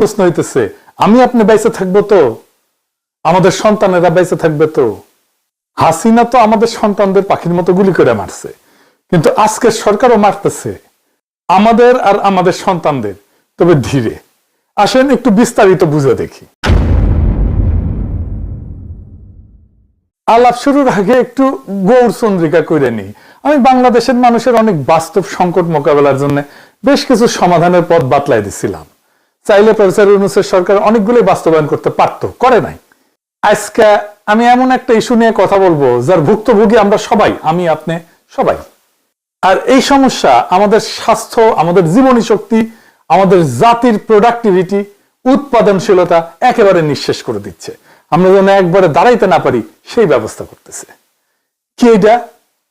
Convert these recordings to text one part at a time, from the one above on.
প্রশ্ন হইতেছে, আমি আপনি বেঁচে থাকবো তো? আমাদের সন্তানেরা বেঁচে থাকবে তো? হাসিনা তো আমাদের সন্তানদের পাখির মতো গুলি করে মারছে, কিন্তু আজকের সরকারও মারতেছে আমাদের আর আমাদের সন্তানদের। তবে ধীরে আসেন একটু বিস্তারিত বুঝে দেখি। আলাপ শুরুর আগে একটু গৌর চন্দ্রিকা করে নিই। আমি বাংলাদেশের মানুষের অনেক বাস্তব সংকট মোকাবেলার জন্য বেশ কিছু সমাধানের পথ বাতলাই দিছিলাম। চাইলে প্রফেসর ইউনূসের সরকার অনেকগুলোই বাস্তবায়ন করতে পারত, করে নাই। আজকে আমি এমন একটা ইস্যু নিয়ে কথা বলবো যার ভুক্তভোগী আমরা সবাই, আমি আপনি সবাই। আর এই সমস্যা আমাদের স্বাস্থ্য, আমাদের জীবনী শক্তি, আমাদের জাতির প্রোডাক্টিভিটি, উৎপাদনশীলতা একেবারে নিঃশেষ করে দিচ্ছে। আমরা যেন একবারে দাঁড়াইতে না পারি সেই ব্যবস্থা করতেছে। কি এটা?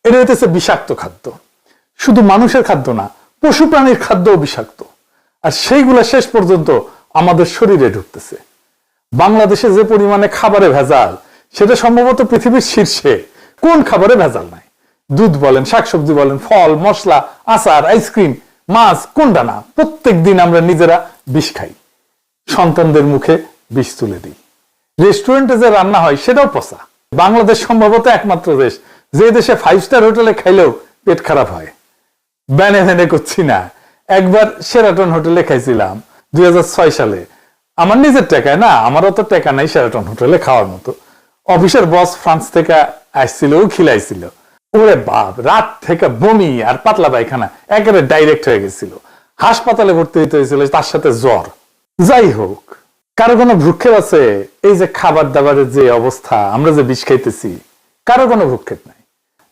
এটা হইতেছে বিষাক্ত খাদ্য। শুধু মানুষের খাদ্য না, পশু প্রাণীর খাদ্যও বিষাক্ত। আর সেইগুলা শেষ পর্যন্ত আমাদের শরীরে ঢুকতেছে। বাংলাদেশে যে পরিমাণে খাবারে ভেজাল, সেটা সম্ভবত পৃথিবীর শীর্ষে। কোন খাবারে ভেজাল নাই? দুধ বলেন, শাকসবজি বলেন, ফল, মশলা, আচার, আইসক্রিম, মাছ, কোনটা না? প্রত্যেক দিন আমরা নিজেরা বিষ খাই, সন্তানদের মুখে বিষ তুলে দিই। রেস্টুরেন্টে যে রান্না হয় সেটাও পচা। বাংলাদেশ সম্ভবত একমাত্র দেশ যে দেশে 5 স্টার হোটেলে খাইলেও পেট খারাপ হয়। ব্যানে ভ্যানে করছি না। একবার শেরাটন হোটেলে খাইছিলাম 2006 সালে। আমার নিজের টাকায় না, আমারও তো টাকা নাই শেরাটন হোটেলে খাওয়ার মতো। অফিসের বস ফ্রান্স থেকে আসছিল, ও খিলাইছিল। ওরে বাপ, রাত থেকে বমি আর পাতলা পায়খানা একেবারে ডাইরেক্ট হয়ে গেছিল। হাসপাতালে ভর্তি হইতে হয়েছিল, তার সাথে জ্বর। যাই হোক, কারো কোনো ভ্রুক্ষেপ আছে? এই যে খাবার দাবারের যে অবস্থা, আমরা যে বিষ খাইতেছি, কারো কোনো ভ্রুক্ষেপ নাই।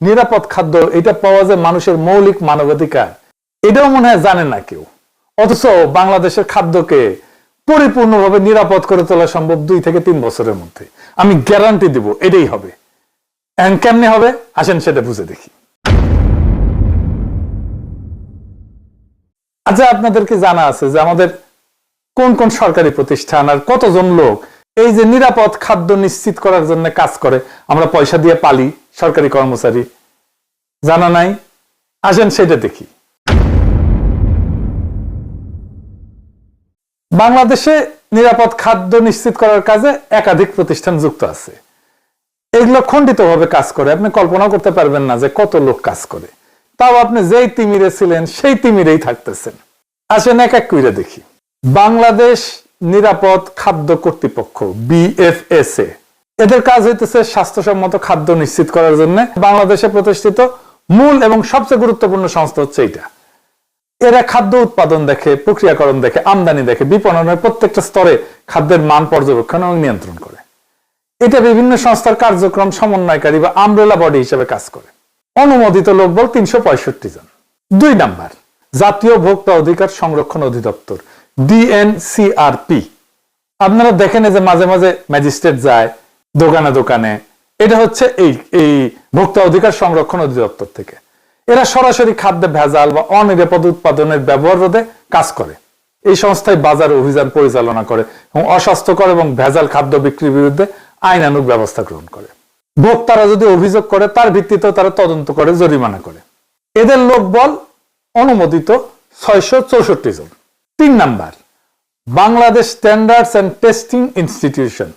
নিরাপদ খাদ্য, এটা পাওয়া যায় মানুষের মৌলিক মানবাধিকার, এটাও মনে হয় জানে না কেউ। অথচ বাংলাদেশের খাদ্যকে পরিপূর্ণভাবে নিরাপদ করে তোলা সম্ভব 2 থেকে 3 বছরের মধ্যে। আমি গ্যারান্টি দিব এটাই হবে। কেমনে হবে আসেন সেটা বুঝে দেখি। আচ্ছা, আপনাদেরকে জানা আছে যে আমাদের কোন কোন সরকারি প্রতিষ্ঠান আর কতজন লোক এই যে নিরাপদ খাদ্য নিশ্চিত করার জন্য কাজ করে? আমরা পয়সা দিয়ে পালি সরকারি কর্মচারী। জানা নাই? আসেন সেটা দেখি। বাংলাদেশে নিরাপদ খাদ্য নিশ্চিত করার কাজে একাধিক প্রতিষ্ঠান যুক্ত আছে। এগুলো খণ্ডিতভাবে কাজ করে, আপনি কল্পনা করতে পারবেন না যে কত লোক কাজ করে। তাও আপনি যেই তিমিরে ছিলেন সেই তিমিরেই থাকতেছেন। আসেন এক এক করে দেখি। বাংলাদেশ নিরাপদ খাদ্য কর্তৃপক্ষ, BFSA, এদের কাজ হইতেছে স্বাস্থ্যসম্মত খাদ্য নিশ্চিত করার জন্য বাংলাদেশে প্রতিষ্ঠিত মূল এবং সবচেয়ে গুরুত্বপূর্ণ সংস্থা হচ্ছে এটা। এরা খাদ্য উৎপাদন দেখে, প্রক্রিয়াকরণ দেখে, আমদানি দেখে, বিপণনের প্রত্যেকটা স্তরে খাদ্যের মান পর্যবেক্ষণ এবং নিয়ন্ত্রণ করে। এটা বিভিন্ন সংস্থার কার্যক্রম সমন্বয়কারী বা আমব্রেলা বডি হিসেবে কাজ করে। অনুমোদিত লোকবল 365 জন। 2 নাম্বার, জাতীয় ভোক্তা অধিকার সংরক্ষণ অধিদপ্তর, DNCRP। আপনারা দেখেন যে মাঝে মাঝে ম্যাজিস্ট্রেট যায় দোকানে দোকানে, এটা হচ্ছে এই ভোক্তা অধিকার সংরক্ষণ অধিদপ্তর থেকে। এরা সরাসরি খাদ্যে ভেজাল বা অনিরাপদ উৎপাদনের ব্যবহার রোধে কাজ করে। এই সংস্থায় বাজার অভিযান পরিচালনা করে এবং অস্বাস্থ্যকর এবং ভেজাল খাদ্য বিক্রির বিরুদ্ধে আইনানুগ ব্যবস্থা গ্রহণ করে। ভোক্তারা যদি অভিযোগ করে তার ভিত্তিতেও তারা তদন্ত করে, জরিমানা করে। এদের লোকবল অনুমোদিত 664 জন। 3 number, Bangladesh standards and testing institution,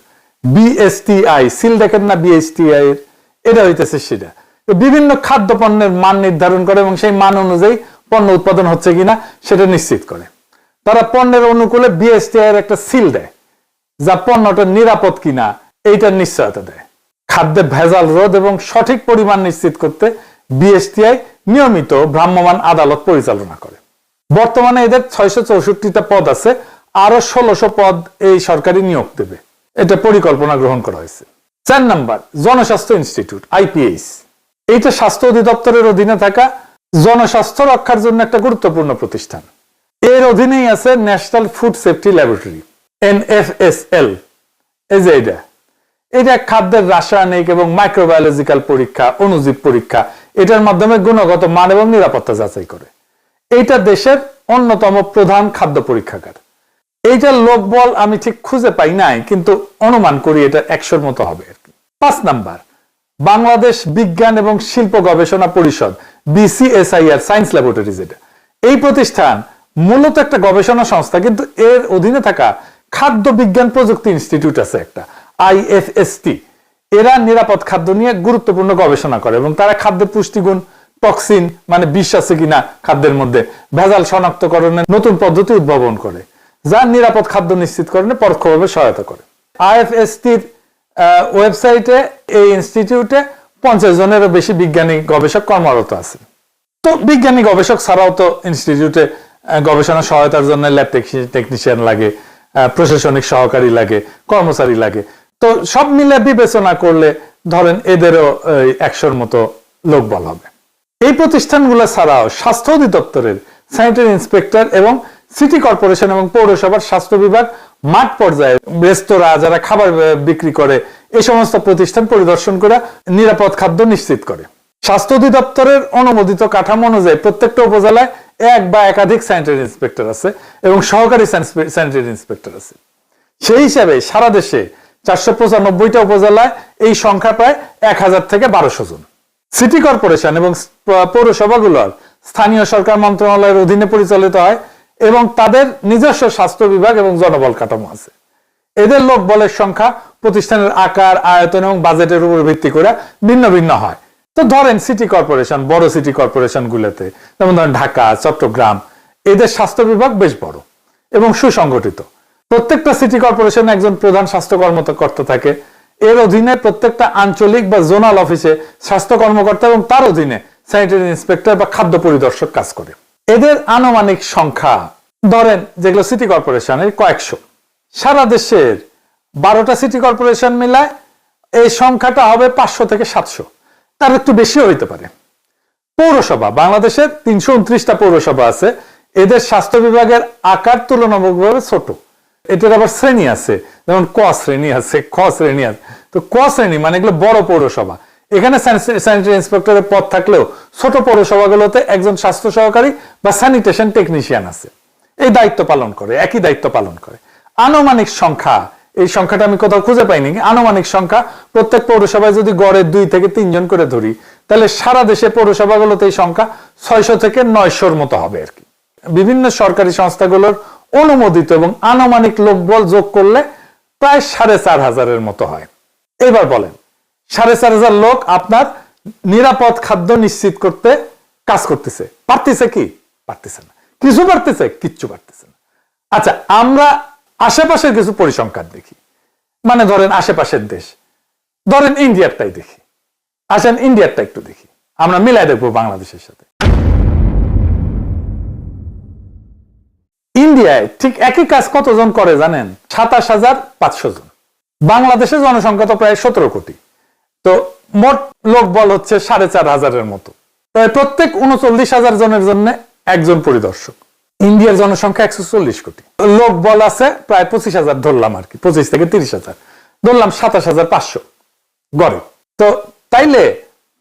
BSTI। Seal দেখেন না BSTI এর? এটা হইতেছে সেটা বিভিন্ন খাদ্য পণ্যের মান নির্ধারণ করে এবং সেই মান অনুযায়ী পণ্য উৎপাদন হচ্ছে কিনা সেটা নিশ্চিত করে। তারা পণ্যের অনুকূলে BSTI এর একটা সিল দেয়, যা পণ্যটা নিরাপদ কিনা এইটার নিশ্চয়তা দেয়। খাদ্যে ভেজাল রোধ এবং সঠিক পরিমাণ নিশ্চিত করতে BSTI নিয়মিত ভ্রাম্যমাণ আদালত পরিচালনা করে। বর্তমানে এদের 664টা পদ আছে, আরো 1600 পদ এই সরকারি নিয়োগ দেবে, এটা পরিকল্পনা গ্রহণ করা হয়েছে। 4 নাম্বার, জনস্বাস্থ্য ইনস্টিটিউট, IPH। এইটা স্বাস্থ্য অধিদপ্তরের অধীনে থাকা জনস্বাস্থ্য রক্ষার জন্য একটা গুরুত্বপূর্ণ প্রতিষ্ঠান। এর অধীনেই আছে national food safety laboratory, NFSL। এই যে এটা খাদ্যের রাসায়নিক এবং মাইক্রোবায়োলজিক্যাল পরীক্ষা, অণুজীব পরীক্ষা, এটার মাধ্যমে গুণগত মান এবং নিরাপত্তা যাচাই করে। এইটা দেশের অন্যতম প্রধান খাদ্য পরীক্ষাগার। এইটার লোকবল আমি ঠিক খুঁজে পাই নাই, কিন্তু অনুমান করি এটা 100-র মতো হবে আর কি। 5 নাম্বার, বাংলাদেশ বিজ্ঞান এবং শিল্প গবেষণা পরিষদ, BCSIR, সায়েন্স ল্যাবরেটরিজ। এটা এই প্রতিষ্ঠান মূলত একটা গবেষণা সংস্থা, কিন্তু এর অধীনে থাকা খাদ্য বিজ্ঞান প্রযুক্তি ইনস্টিটিউট আছে একটা, IFST। এরা নিরাপদ খাদ্য নিয়ে গুরুত্বপূর্ণ গবেষণা করে এবং তারা খাদ্যের পুষ্টিগুণ, টক্সিন মানে বিষ আছে কিনা খাদ্যের মধ্যে, ভেজাল শনাক্তকরণের নতুন পদ্ধতি উদ্ভাবন করে, যা নিরাপদ খাদ্য নিশ্চিতকরণে পরোক্ষভাবে সহায়তা করে। IFSTর ওয়েবসাইটে এই ইনস্টিটিউটে 50 জনেরও বেশি বিজ্ঞানী গবেষক কর্মরত আছে। তো বিজ্ঞানী গবেষক ছাড়াও তো ইনস্টিটিউটে গবেষণা সহায়তার জন্য ল্যাব টেকনিশিয়ান লাগে, প্রশাসনিক সহকারী লাগে, কর্মচারী লাগে। তো সব মিলে বিবেচনা করলে ধরেন এদেরও 100-র মতো লোকবল হবে। এই প্রতিষ্ঠানগুলো ছাড়াও স্বাস্থ্য অধিদপ্তরের স্যানিটারি ইন্সপেক্টর এবং সিটি কর্পোরেশন এবং পৌরসভার স্বাস্থ্য বিভাগ মাঠ পর্যায়ে রেস্তোরাঁ যারা খাবার বিক্রি করে এই সমস্ত প্রতিষ্ঠান পরিদর্শন করে নিরাপদ খাদ্য নিশ্চিত করে। স্বাস্থ্য অধিদপ্তরের অনুমোদিত কাঠামো অনুযায়ী প্রত্যেকটা উপজেলায় এক বা একাধিক স্যানিটারি ইন্সপেক্টর আছে এবং সহকারী স্যানিটারি ইন্সপেক্টর আছে। সেই হিসাবে সারা দেশে 495টা উপজেলায় এই সংখ্যা প্রায় 1000 থেকে 1200 জন। সিটি কর্পোরেশন এবং পৌরসভাগুলোর স্থানীয় সরকার মন্ত্রণালয়ের অধীনে পরিচালিত হয় এবং তাদের নিজস্ব স্বাস্থ্য বিভাগ এবং জনবল কাঠামো আছে। এদের লোক বলের সংখ্যা প্রতিষ্ঠানের আকার, আয়তন এবং বাজেটের উপর ভিত্তি করে ভিন্ন ভিন্ন হয়। তো ধরেন সিটি কর্পোরেশন, বড় সিটি কর্পোরেশন গুলোতে যেমন ধরেন ঢাকা, চট্টগ্রাম, এদের স্বাস্থ্য বিভাগ বেশ বড় এবং সুসংগঠিত। প্রত্যেকটা সিটি কর্পোরেশনে একজন প্রধান স্বাস্থ্য কর্মকর্তা থাকে। এর অধীনে প্রত্যেকটা আঞ্চলিক বা জোনাল অফিসে স্বাস্থ্য কর্মকর্তা এবং তার অধীনে স্যানিটারি ইন্সপেক্টর বা খাদ্য পরিদর্শক কাজ করে। এদের আনুমানিক সংখ্যা ধরেন যেগুলো সিটি কর্পোরেশনের কয়েকশো। সারা দেশের 12টা সিটি কর্পোরেশন মিলায় এই সংখ্যাটা হবে 500 থেকে 700, তার একটু বেশিও হইতে পারে। পৌরসভা, বাংলাদেশের 329টা পৌরসভা আছে। এদের স্বাস্থ্য বিভাগের আকার তুলনামূলকভাবে ছোট। এটার আবার শ্রেণী আছে, যেমন ক শ্রেণী আছে, খ শ্রেণী আছে। তো ক শ্রেণী মানে এগুলো বড় পৌরসভা। এখানে স্যানিটারি ইন্সপেক্টরের পদ থাকলেও ছোট পৌরসভাগুলোতে একজন স্বাস্থ্য সহকারী বা স্যানিটেশন টেকনিশিয়ান আছে, এই দায়িত্ব পালন করে, একই দায়িত্ব পালন করে। আনুমানিক সংখ্যা, এই সংখ্যাটা আমি কোথাও খুঁজে পাইনি, আনুমানিক সংখ্যা প্রত্যেক পৌরসভায় যদি গড়ে 2 থেকে 3 জন করে ধরি, তাহলে সারা দেশে পৌরসভাগুলোতে এই সংখ্যা 600 থেকে 900-র মতো হবে আর কি। বিভিন্ন সরকারি সংস্থাগুলোর অনুমোদিত এবং আনুমানিক লোকবল যোগ করলে প্রায় 4500-এর মতো হয়। এবার বলেন 4500 লোক আপনার নিরাপদ খাদ্য নিশ্চিত করতে কাজ করতেছে, পারতেছে কি? পারতেছে না। কিছু পারতেছে? কিচ্ছু পারতেছে না। আচ্ছা, আমরা আশেপাশের কিছু পরিসংখ্যান দেখি, মানে ধরেন আশেপাশের দেশ, ধরেন ইন্ডিয়ারটাই দেখি। আসেন ইন্ডিয়ারটা একটু দেখি, আমরা মিলাই দেখবো বাংলাদেশের সাথে। ইন্ডিয়ায় ঠিক একই কাজ কতজন করে জানেন? 27500 জন। বাংলাদেশের জনসংখ্যা তো প্রায় 17 কোটি। তো মোট লোক বল হচ্ছে 4500-এর মতো। তাই প্রত্যেক 39,000 জনের জন্য একজন পরিদর্শক। ইন্ডিয়ার জনসংখ্যা 140 কোটি, লোক বল আছে প্রায় 25,000 ধরলাম আর কি, 25 থেকে 30,000 ধরলাম, 27,500 গড়ে। তো তাইলে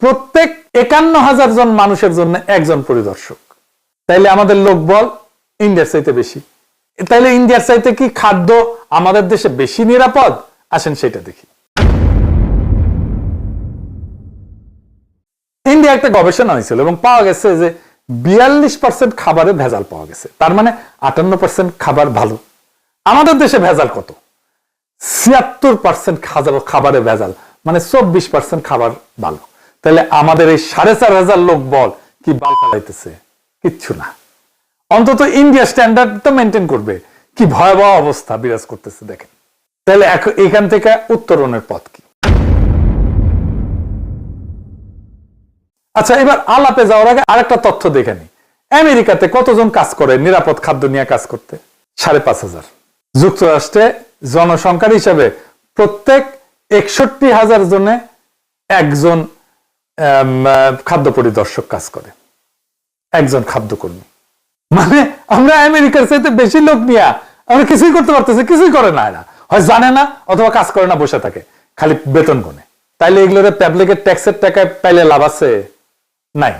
প্রত্যেক 51,000 জন মানুষের জন্য একজন পরিদর্শক। তাইলে আমাদের লোক বল ইন্ডিয়ার চাইতে বেশি। তাইলে ইন্ডিয়ার চাইতে কি খাদ্য আমাদের দেশে বেশি নিরাপদ? আসেন সেটা দেখি। ইন্ডিয়া একটা গবেষণা হয়েছিল এবং পাওয়া গেছে যে 42% খাবারে ভেজাল পাওয়া গেছে। তার মানে 58% খাবার ভালো। আমাদের দেশে ভেজাল কত? 76% খাবারে ভেজাল, মানে 24% খাবার ভালো। তাহলে আমাদের এই 4500 লোক বল কি বাল ফেলাইতেছে? কিচ্ছু না। অন্তত ইন্ডিয়া স্ট্যান্ডার্ড তো মেনটেন করবে। কি ভয়াবহ অবস্থা বিরাজ করতেছে দেখেন। তাহলে এখান থেকে উত্তরণের পথ কি? আচ্ছা, এবার আলাপে যাওয়ার আগে আরেকটা তথ্য দেখে নি। আমেরিকাতে কতজন কাজ করে নিরাপদ খাদ্য নিয়ে কাজ করতে? 5,500। যুক্তরাষ্ট্রে জনসংখ্যার হিসাবে প্রত্যেক 61,000 জনে একজন খাদ্য পরিদর্শক কাজ করে, একজন খাদ্যকর্মী। মানে আমরা আমেরিকার চাইতে বেশি লোক নিয়ে আমরা কিছুই করতে পারতেছি, কিছুই করে না। এরা হয় জানে না অথবা কাজ করে না, বসে থাকে, খালি বেতন গুনে। তাইলে এগুলোর পাবলিকের ট্যাক্সের টাকায় পাইলে লাভ আছে? নাই।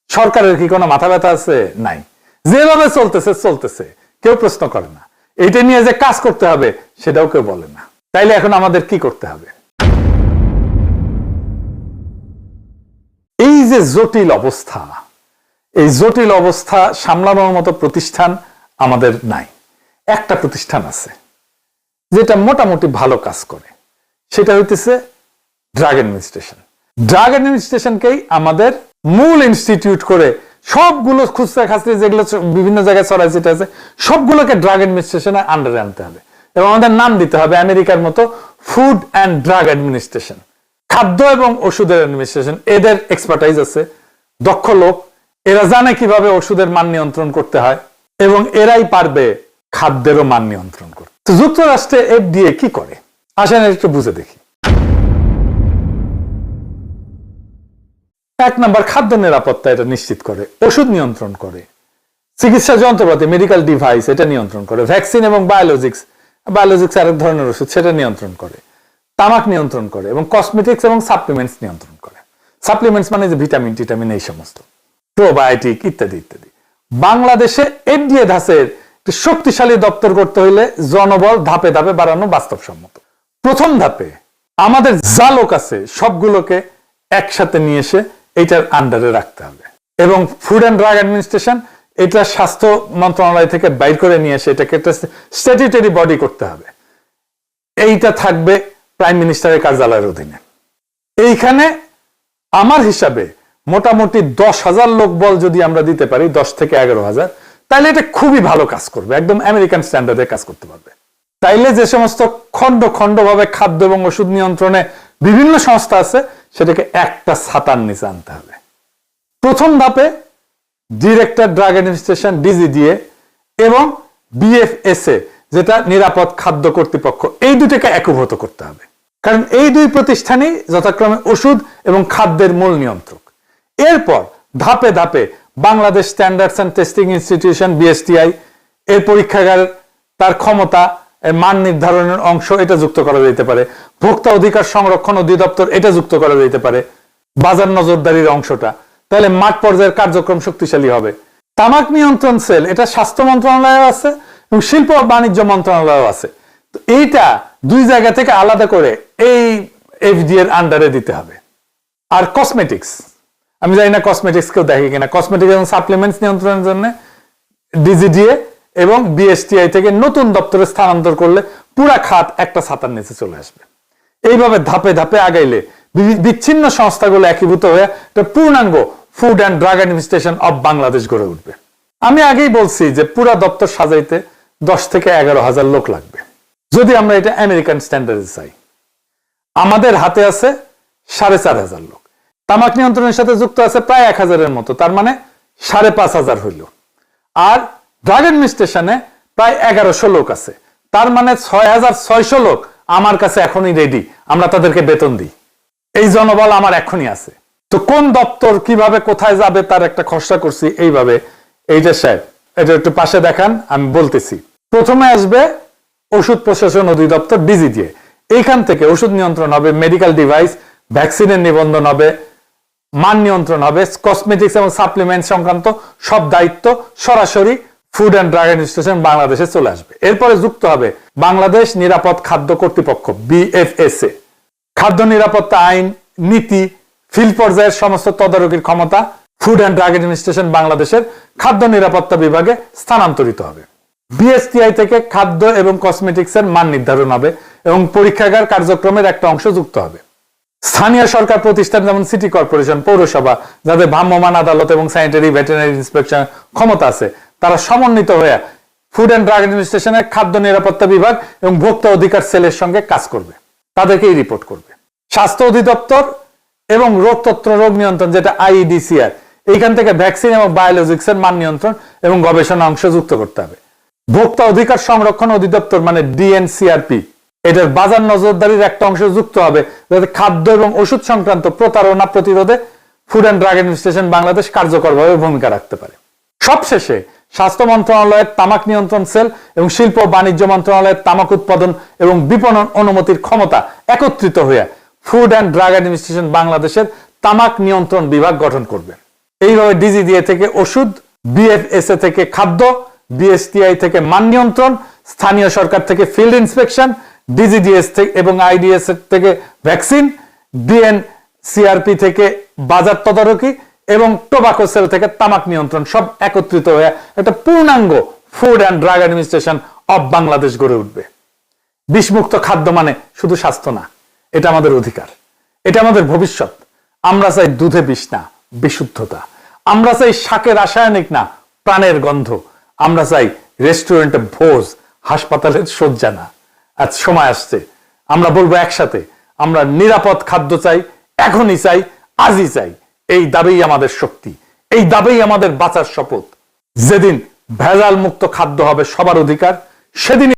সরকারের কি কোনো মাথা ব্যথা আছে? নাই। যেভাবে চলতেছে চলতেছে, কেউ প্রশ্ন করে না। এইটা নিয়ে যে কাজ করতে হবে সেটাও কেউ বলে না। তাইলে এখন আমাদের কি করতে হবে? এই যে জটিল অবস্থা, এই জটিল অবস্থা সামলানোর মতো প্রতিষ্ঠান আমাদের নাই। একটা প্রতিষ্ঠান আছে, যেটা মোটামুটি ভালো কাজ করে, সেটা হইতেছে ড্রাগ অ্যাডমিনিস্ট্রেশন। ড্রাগ অ্যাডমিনিস্ট্রেশনকেই আমাদের মূল ইনস্টিটিউট করে সবগুলো খুচরা খাচরি যেগুলো বিভিন্ন জায়গায় ছড়াই ছিটে আছে সবগুলোকে ড্রাগ অ্যাডমিনিস্ট্রেশনের আন্ডারে আনতে হবে এবং আমাদের নাম দিতে হবে আমেরিকার মতো ফুড অ্যান্ড ড্রাগ অ্যাডমিনিস্ট্রেশন। খাদ্য এবং ওষুধের অ্যাডমিনিস্ট্রেশন, এদের এক্সপার্টাইজ আছে, দক্ষ লোক, এরা জানে কিভাবে ওষুধের মান নিয়ন্ত্রণ করতে হয় এবং এরাই পারবে খাদ্যেরও মান নিয়ন্ত্রণ করতে। তো যুক্তরাষ্ট্রে FDA কি করে আসেন একটু বুঝে দেখি। 1 নাম্বার, খাদ্য নিরাপত্তা এটা নিশ্চিত করে, ওষুধ নিয়ন্ত্রণ করে, চিকিৎসা যন্ত্রপাতি মেডিকেল ডিভাইস এটা নিয়ন্ত্রণ করে, ভ্যাকসিন এবং বায়োলজিক্স আরেক ধরনের ওষুধ সেটা নিয়ন্ত্রণ করে, তামাক নিয়ন্ত্রণ করে এবং কসমেটিক্স এবং সাপ্লিমেন্টস নিয়ন্ত্রণ করে। সাপ্লিমেন্টস মানে যে ভিটামিন টিটামিন এই সমস্ত, প্রোবায়োটিক ইত্যাদি ইত্যাদি। বাংলাদেশে FDA ধাঁচের একটি শক্তিশালী দপ্তর করতে হইলে জনবল ধাপে ধাপে বাড়ানো বাস্তবসম্মত। প্রথম ধাপে আমাদের যা লোক আছে সবগুলোকে একসাথে নিয়ে এসে এটার আন্ডারে রাখতে হবে এবং ফুড অ্যান্ড ড্রাগ অ্যাডমিনিস্ট্রেশন এটা স্বাস্থ্য মন্ত্রণালয় থেকে বাইর করে নিয়ে এসে এটাকে একটা স্ট্যাটিউটরি বডি করতে হবে। এইটা থাকবে প্রাইম মিনিস্টারের কার্যালয়ের অধীনে। এইখানে আমার হিসাবে মোটামুটি 10,000 লোক বল যদি আমরা দিতে পারি, 10 থেকে 11,000, তাহলে এটা খুবই ভালো কাজ করবে, একদম আমেরিকান স্ট্যান্ডার্ডে কাজ করতে পারবে। তাইলে যে সমস্ত খণ্ড খণ্ড ভাবে খাদ্য এবং ওষুধ নিয়ন্ত্রণে বিভিন্ন সংস্থা আছে সেটাকে একটা ছাতার নিচে আনতে হবে। প্রথম ধাপে ডিরেক্টর ড্রাগ অ্যাডমিনিস্ট্রেশন DGDA এবং BFSA যেটা নিরাপদ খাদ্য কর্তৃপক্ষ, এই দুটোকে একীভূত করতে হবে, কারণ এই দুই প্রতিষ্ঠানই যথাক্রমে ওষুধ এবং খাদ্যের মূল নিয়ন্ত্রক। এরপর ধাপে ধাপে Bangladesh standards and testing institution BSTI এর পরীক্ষাগার, তার ক্ষমতা, মান নির্ধারণের অংশ এটা যুক্ত করা যেতে পারে, ভোক্তা অধিকার সংরক্ষণ অধিদপ্তর এটা যুক্ত করা যেতে পারে, বাজার নজরদারির অংশটা, তাহলে মাঠ পর্যায়ের কার্যক্রম শক্তিশালী হবে। তামাক নিয়ন্ত্রণ সেল এটা স্বাস্থ্য মন্ত্রণালয় আছে এবং শিল্প ও বাণিজ্য মন্ত্রণালয় আছে। তো এইটা দুই জায়গা থেকে আলাদা করে এই FDA এর আন্ডারে দিতে হবে। আর কসমেটিক্স, আমি জানি না কসমেটিক্স কেউ দেখে কিনা, কসমেটিক্স এবং সাপ্লিমেন্টস নিয়ন্ত্রণের জন্য DGDA এবং BSTI থেকে নতুন দপ্তরে স্থানান্তর করলে পুরা খাত একটা ছাতার নিচে চলে আসবে। এইভাবে ধাপে ধাপে আগাইলে বিচ্ছিন্ন সংস্থাগুলো একীভূত হয়ে একটা পূর্ণাঙ্গ food and drug administration of Bangladesh গড়ে উঠবে। আমি আগেই বলছি যে পুরা দপ্তর সাজাইতে 10 থেকে 11,000 লোক লাগবে যদি আমরা এটা আমেরিকান স্ট্যান্ডার্ডে চাই। আমাদের হাতে আছে 4,500 লোক, তামাক নিয়ন্ত্রণের সাথে যুক্ত আছে প্রায় 1,000-এর মতো, তার মানে 5,500 হইল। আর ড্রাগ অ্যাডমিনিস্ট্রেশনে প্রায় 1100 লোক আছে, তার মানে 6,600 লোক আমার কাছে এখনই রেডি, আমরা তাদেরকে বেতন দিই। এই জনবল আমার এখনই আছে। তো কোন দপ্তর কিভাবে কোথায় যাবে তার একটা খসড়া করছি এইভাবে। এইটা সাহেব এটা একটু পাশে দেখান, আমি বলতেছি। প্রথমে আসবে ওষুধ প্রশাসন অধিদপ্তর DGDA, এইখান থেকে ওষুধ নিয়ন্ত্রণ হবে, মেডিকেল ডিভাইস ভ্যাকসিনের নিবন্ধন হবে, মান নিয়ন্ত্রণ হবে, কসমেটিক্স এবং সাপ্লিমেন্ট সংক্রান্ত সব দায়িত্ব সরাসরি ফুড অ্যান্ড ড্রাগ অ্যাডমিনিস্ট্রেশন বাংলাদেশে চলে আসবে। এরপরে যুক্ত হবে বাংলাদেশ নিরাপদ খাদ্য কর্তৃপক্ষ BFSA, খাদ্য নিরাপত্তা আইন, নীতি, ফিল্ড পর্যায়ের সমস্ত তদারকির ক্ষমতা ফুড অ্যান্ড ড্রাগ অ্যাডমিনিস্ট্রেশন বাংলাদেশের খাদ্য নিরাপত্তা বিভাগে স্থানান্তরিত হবে। BSTI থেকে খাদ্য এবং কসমেটিক্সের মান নির্ধারণ হবে এবং পরীক্ষাগার কার্যক্রমের একটা অংশ যুক্ত হবে। স্থানীয় সরকার প্রতিষ্ঠান যেমন সিটি কর্পোরেশন, পৌরসভা, যাদের ভ্রাম্যমাণ আদালত এবং স্যানিটারি ভেটেরিনারি ইন্সপেকশন ক্ষমতা আছে, তারা সমন্বিত হয়ে ফুড অ্যান্ড ড্রাগ অ্যাডমিনিস্ট্রেশনের খাদ্য নিরাপত্তা বিভাগ এবং ভোক্তা অধিকার সেলের সঙ্গে কাজ করবে, তাদেরকেই রিপোর্ট করবে। স্বাস্থ্য অধিদপ্তর এবং রোগতত্ত্ব রোগ নিয়ন্ত্রণ যেটা IEDCR, এইখান থেকে ভ্যাকসিন এবং বায়োলজিক্সের মান নিয়ন্ত্রণ এবং গবেষণা অংশ যুক্ত করতে হবে। ভোক্তা অধিকার সংরক্ষণ অধিদপ্তর মানে DNCRP, এটার বাজার নজরদারির একটা অংশ যুক্ত হবে যাতে খাদ্য এবং ওষুধ সংক্রান্ত প্রতারণা প্রতিরোধে food and drug administration Bangladesh কার্যকরভাবে ভূমিকা রাখতে পারে। সবশেষে স্বাস্থ্য মন্ত্রণালয়ের তামাক নিয়ন্ত্রণ সেল এবং শিল্প ও বাণিজ্য মন্ত্রণালয়ের তামাক উৎপাদন এবং বিপণন অনুমতির ক্ষমতা একত্রিত হয়ে ফুড অ্যান্ড ড্রাগ অ্যাডমিনিস্ট্রেশন বাংলাদেশের তামাক নিয়ন্ত্রণ বিভাগ গঠন করবে। এইভাবে DGDA থেকে ওষুধ, BFSA থেকে খাদ্য, BSTI থেকে মান নিয়ন্ত্রণ, স্থানীয় সরকার থেকে ফিল্ড ইন্সপেকশন, DGDS থেকে এবং IDS থেকে ভ্যাকসিন, DNCRP থেকে বাজার তদারকি এবং টোবাকো সেল থেকে তামাক নিয়ন্ত্রণ সব একত্রিত হয়ে একটা পূর্ণাঙ্গ food and drug administration of Bangladesh গড়ে উঠবে। বিষমুক্ত খাদ্য মানে শুধু স্বাস্থ্য না, এটা আমাদের অধিকার, এটা আমাদের ভবিষ্যৎ। আমরা চাই দুধে বিষ না, বিশুদ্ধতা। আমরা চাই শাকে রাসায়নিক না, প্রাণের গন্ধ। আমরা চাই রেস্টুরেন্টে ভোজ, হাসপাতালের শয্যা না। আজ সময় আসছে আমরা বলবো একসাথে, আমরা নিরাপদ খাদ্য চাই, এখনই চাই, আজই চাই। এই দাবি আমাদের শক্তি, এই দাবি আমাদের বাঁচার শপথ। যেদিন ভেজাল মুক্ত খাদ্য হবে সবার অধিকার, সেদিন